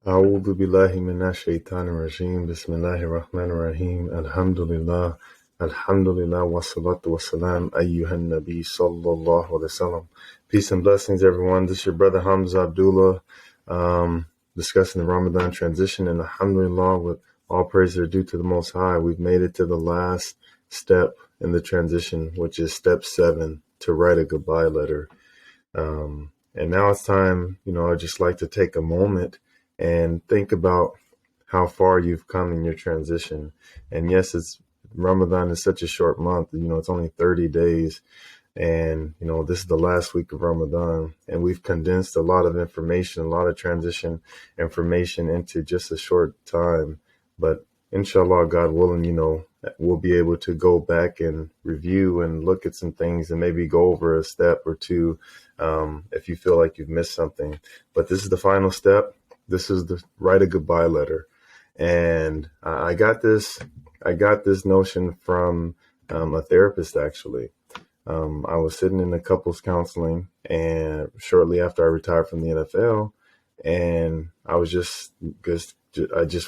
أعوذ بالله من الشيطان الرجيم بسم الله الرحمن الرحيم الحمد لله والصلاة والسلام أيها النبي صلى الله عليه وسلم. Peace and blessings, everyone. This is your brother Hamza Abdullah, discussing the Ramadan transition, and alhamdulillah, with all praise are due to the Most High, we've made it to the last step in the transition, which is step 7, to write a goodbye letter. And now it's time, I'd just like to take a moment and think about how far you've come in your transition. And yes, Ramadan is such a short month, it's only 30 days. And, this is the last week of Ramadan, and we've condensed a lot of information, a lot of transition information into just a short time. But inshallah, God willing, we'll be able to go back and review and look at some things and maybe go over a step or two if you feel like you've missed something. But this is the final step. This is the write a goodbye letter. And I got this notion from a therapist, actually. I was sitting in a couples counseling, and shortly after I retired from the NFL, and I just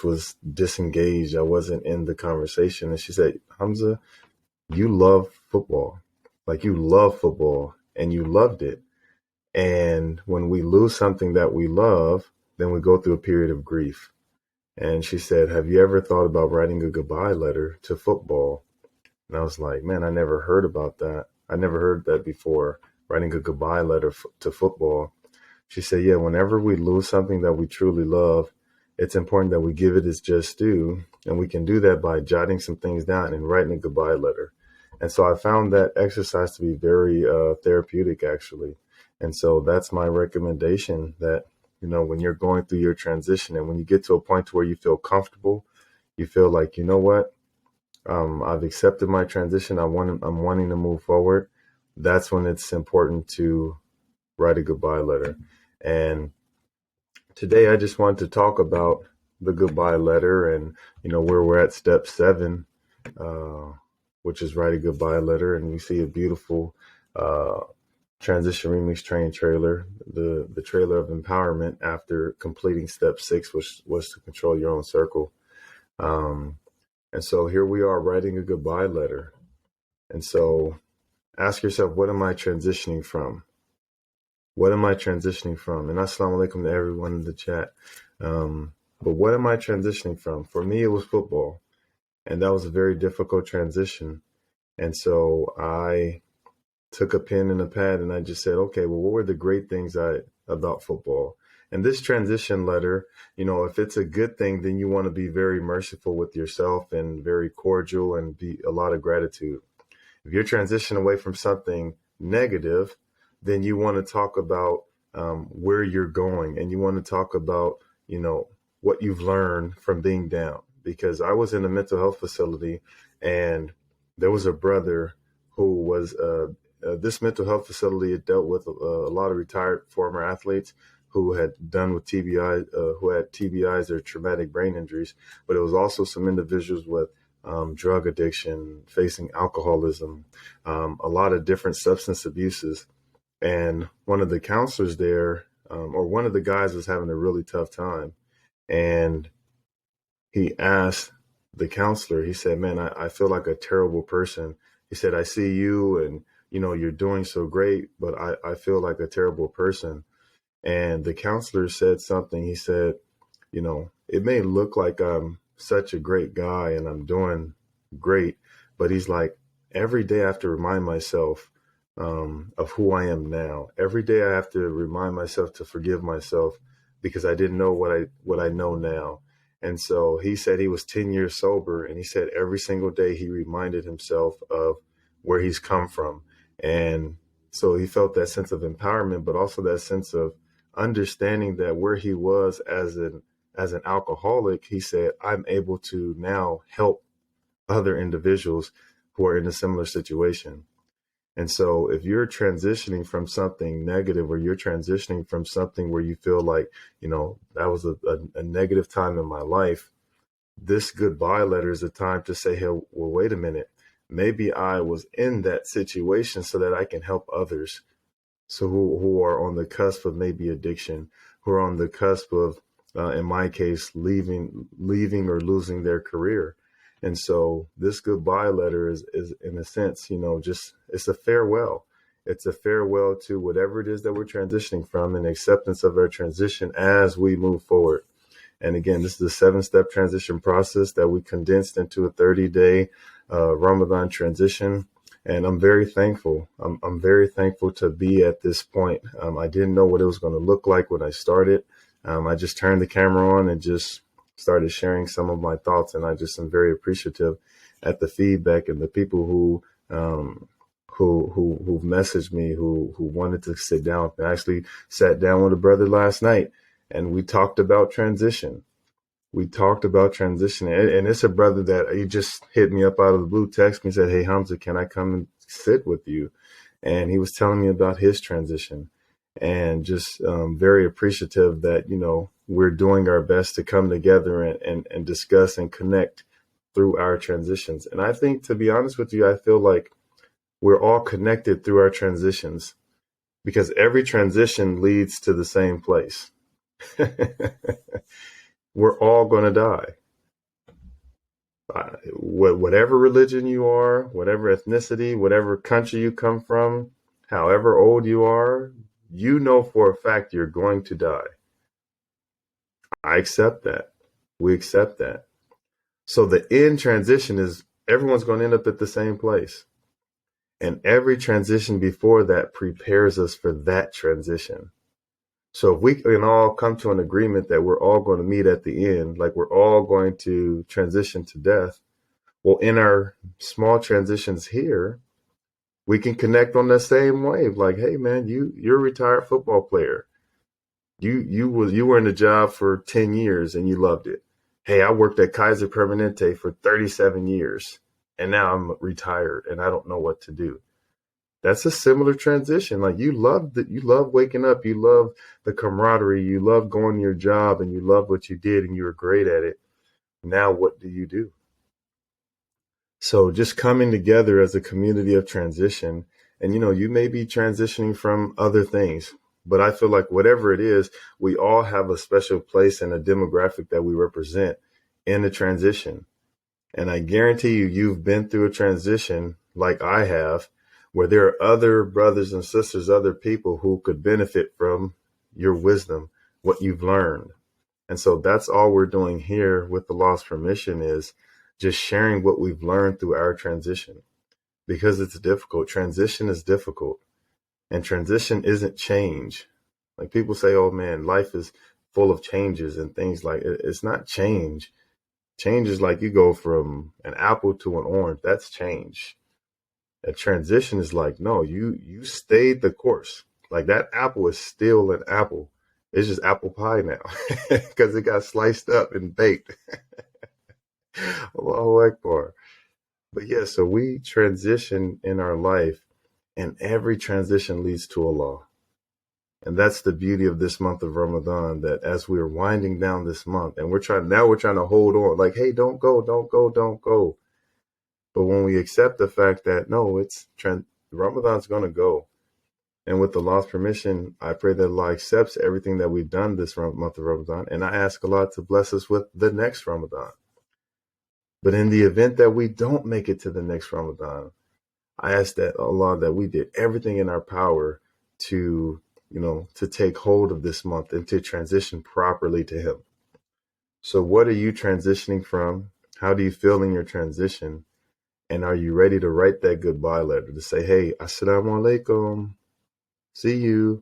was disengaged. I wasn't in the conversation. And she said, Hamza, you love football. Like, you love football, and you loved it. And when we lose something that we love, then we go through a period of grief. And she said, have you ever thought about writing a goodbye letter to football? And I was like, man, I never heard about that. I never heard that before, writing a goodbye letter to football. She said, yeah, whenever we lose something that we truly love, it's important that we give it its just due. And we can do that by jotting some things down and writing a goodbye letter. And so I found that exercise to be very therapeutic, actually. And so that's my recommendation, that, when you're going through your transition and when you get to a point where you feel comfortable, you feel like, you know what? I've accepted my transition. I'm wanting to move forward. That's when it's important to write a goodbye letter. And today I just wanted to talk about the goodbye letter and, where we're at step 7, which is write a goodbye letter. And you see a beautiful transition remix train trailer, the trailer of empowerment after completing step 6, which was to control your own circle. And so here we are writing a goodbye letter. And so ask yourself, what am I transitioning from? What am I transitioning from? And assalamu alaikum to everyone in the chat. But what am I transitioning from? For me, it was football. And that was a very difficult transition. And so I took a pen and a pad and I just said, okay, well, what were the great things about football? And this transition letter, if it's a good thing, then you want to be very merciful with yourself and very cordial and be a lot of gratitude. If you're transitioning away from something negative, then you want to talk about where you're going, and you want to talk about, what you've learned from being down. Because I was in a mental health facility, and there was a brother who was this mental health facility had dealt with a lot of retired former athletes who had done with TBI, who had TBIs or traumatic brain injuries, but it was also some individuals with drug addiction, facing alcoholism, a lot of different substance abuses. And one of the counselors there, or one of the guys, was having a really tough time. And he asked the counselor, he said, man, I feel like a terrible person. He said, I see you and, you're doing so great, but I feel like a terrible person. And the counselor said something. He said, it may look like I'm such a great guy and I'm doing great, but he's like, every day I have to remind myself of who I am now. Every day I have to remind myself to forgive myself because I didn't know what I know now. And so he said he was 10 years sober, and he said every single day he reminded himself of where he's come from. And so he felt that sense of empowerment, but also that sense of understanding that where he was as an alcoholic, he said, I'm able to now help other individuals who are in a similar situation. And so if you're transitioning from something negative, or you're transitioning from something where you feel like, that was a negative time in my life, this goodbye letter is a time to say, hey, well, wait a minute. Maybe I was in that situation so that I can help others. So who are on the cusp of maybe addiction, who are on the cusp of in my case, leaving or losing their career. And so this goodbye letter is in a sense, just it's a farewell. It's a farewell to whatever it is that we're transitioning from, and acceptance of our transition as we move forward. And again, this is a 7-step transition process that we condensed into a 30-day Ramadan transition. And I'm very thankful. I'm very thankful to be at this point. I didn't know what it was going to look like when I started. I just turned the camera on and just started sharing some of my thoughts. And I just am very appreciative at the feedback and the people who've messaged me, who wanted to sit down. I actually sat down with a brother last night and we talked about transition. And it's a brother that he just hit me up out of the blue, text me, said, "Hey, Hamza, can I come and sit with you?" And he was telling me about his transition, and just very appreciative that, we're doing our best to come together and discuss and connect through our transitions. And I think, to be honest with you, I feel like we're all connected through our transitions because every transition leads to the same place. We're all going to die. Whatever religion you are, whatever ethnicity, whatever country you come from, however old you are, for a fact you're going to die. I accept that. We accept that. So the end transition is everyone's going to end up at the same place. And every transition before that prepares us for that transition. So if we can all come to an agreement that we're all going to meet at the end, like we're all going to transition to death, well, in our small transitions here, we can connect on the same wave. Like, hey, man, you're a retired football player. You were in the job for 10 years and you loved it. Hey, I worked at Kaiser Permanente for 37 years and now I'm retired and I don't know what to do. That's a similar transition. Like you love waking up, you love the camaraderie, you love going to your job, and you love what you did, and you were great at it. Now, what do you do? So just coming together as a community of transition, and you may be transitioning from other things, but I feel like whatever it is, we all have a special place and a demographic that we represent in the transition. And I guarantee you've been through a transition like I have, where there are other brothers and sisters, other people who could benefit from your wisdom, what you've learned. And so that's all we're doing here with the Law's permission, is just sharing what we've learned through our transition, because it's difficult. Transition is difficult, and transition isn't change. Like people say, oh man, life is full of changes and things like it. It's not change. Change is like you go from an apple to an orange. That's change. A transition is like, no, you stayed the course. Like that apple is still an apple. It's just apple pie now because it got sliced up and baked. Allahu Akbar. But yeah, so we transition in our life, and every transition leads to Allah. And that's the beauty of this month of Ramadan, that as we're winding down this month, and we're trying to hold on, like, hey, don't go. But when we accept the fact that, no, Ramadan's going to go. And with Allah's permission, I pray that Allah accepts everything that we've done this month of Ramadan. And I ask Allah to bless us with the next Ramadan. But in the event that we don't make it to the next Ramadan, I ask that Allah, that we did everything in our power to take hold of this month and to transition properly to Him. So what are you transitioning from? How do you feel in your transition? And are you ready to write that goodbye letter to say, hey, assalamu alaikum, see you?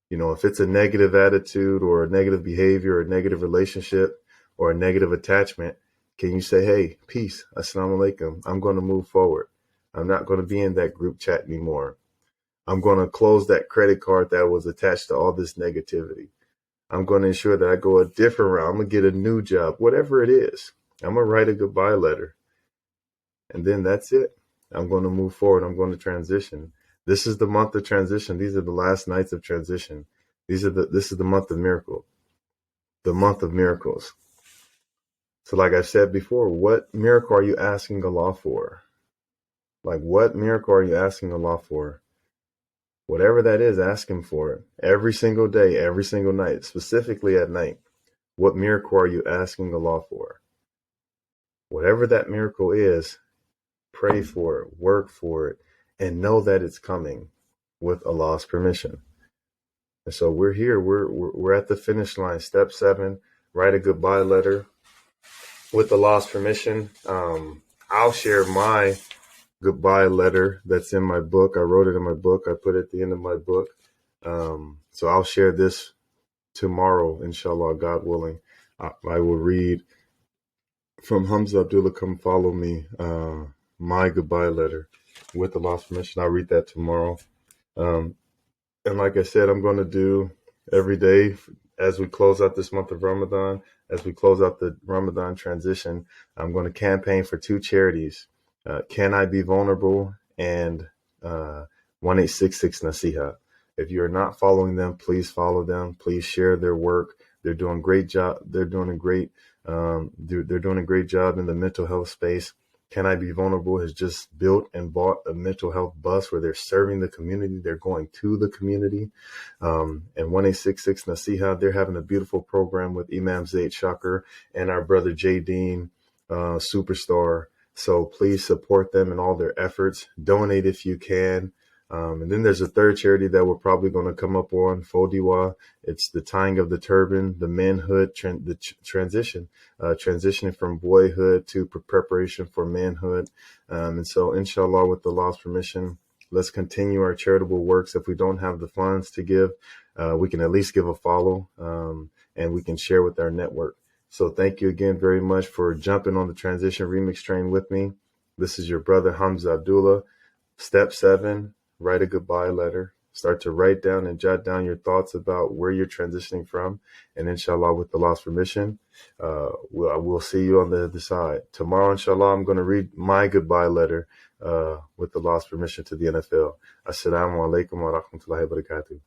If it's a negative attitude or a negative behavior or a negative relationship or a negative attachment, can you say, hey, peace, assalamu alaikum, I'm going to move forward. I'm not going to be in that group chat anymore. I'm going to close that credit card that was attached to all this negativity. I'm going to ensure that I go a different route. I'm going to get a new job, whatever it is. I'm going to write a goodbye letter. And then that's it. I'm going to move forward. I'm going to transition. This is the month of transition. These are the last nights of transition. This is the month of miracle, the month of miracles. So like I said before, what miracle are you asking Allah for? Like, what miracle are you asking Allah for? Whatever that is, ask Him for it. Every single day, every single night, specifically at night. What miracle are you asking Allah for? Whatever that miracle is, pray for it, work for it, and know that it's coming with Allah's permission. And so we're here. We're at the finish line. Step 7, write a goodbye letter with Allah's permission. I'll share my goodbye letter that's in my book. I wrote it in my book. I put it at the end of my book. So I'll share this tomorrow, inshallah, God willing. I will read from Hamza Abdullah, Come Follow Me, my goodbye letter with Allah's permission. I'll read that tomorrow. And like I said, I'm going to do every day as we close out this month of Ramadan, as we close out the Ramadan transition, I'm going to campaign for 2 charities. Can I Be Vulnerable and 1866 Nasiha. If you're not following them, please follow them. Please share their work. They're doing a great job. They're doing a great job in the mental health space. Can I Be Vulnerable has just built and bought a mental health bus where they're serving the community. They're going to the community. And 1866 Nasiha, they're having a beautiful program with Imam Zaid Shakir and our brother J. Dean, Superstar. So please support them in all their efforts. Donate if you can. And then there's a 3rd charity that we're probably going to come up on, Fodiwa. It's the tying of the turban, the manhood, transition, transitioning from boyhood to preparation for manhood. And so, inshallah, with Allah's permission, let's continue our charitable works. If we don't have the funds to give, we can at least give a follow, and we can share with our network. So thank you again very much for jumping on the Transition Remix train with me. This is your brother, Hamza Abdullah. Step 7. Write a goodbye letter. Start to write down and jot down your thoughts about where you're transitioning from. And inshallah, with Allah's permission, we'll see you on the other side. Tomorrow, inshallah, I'm going to read my goodbye letter with Allah's permission to the NFL. Assalamu alaikum wa rahmatullahi wa barakatuh.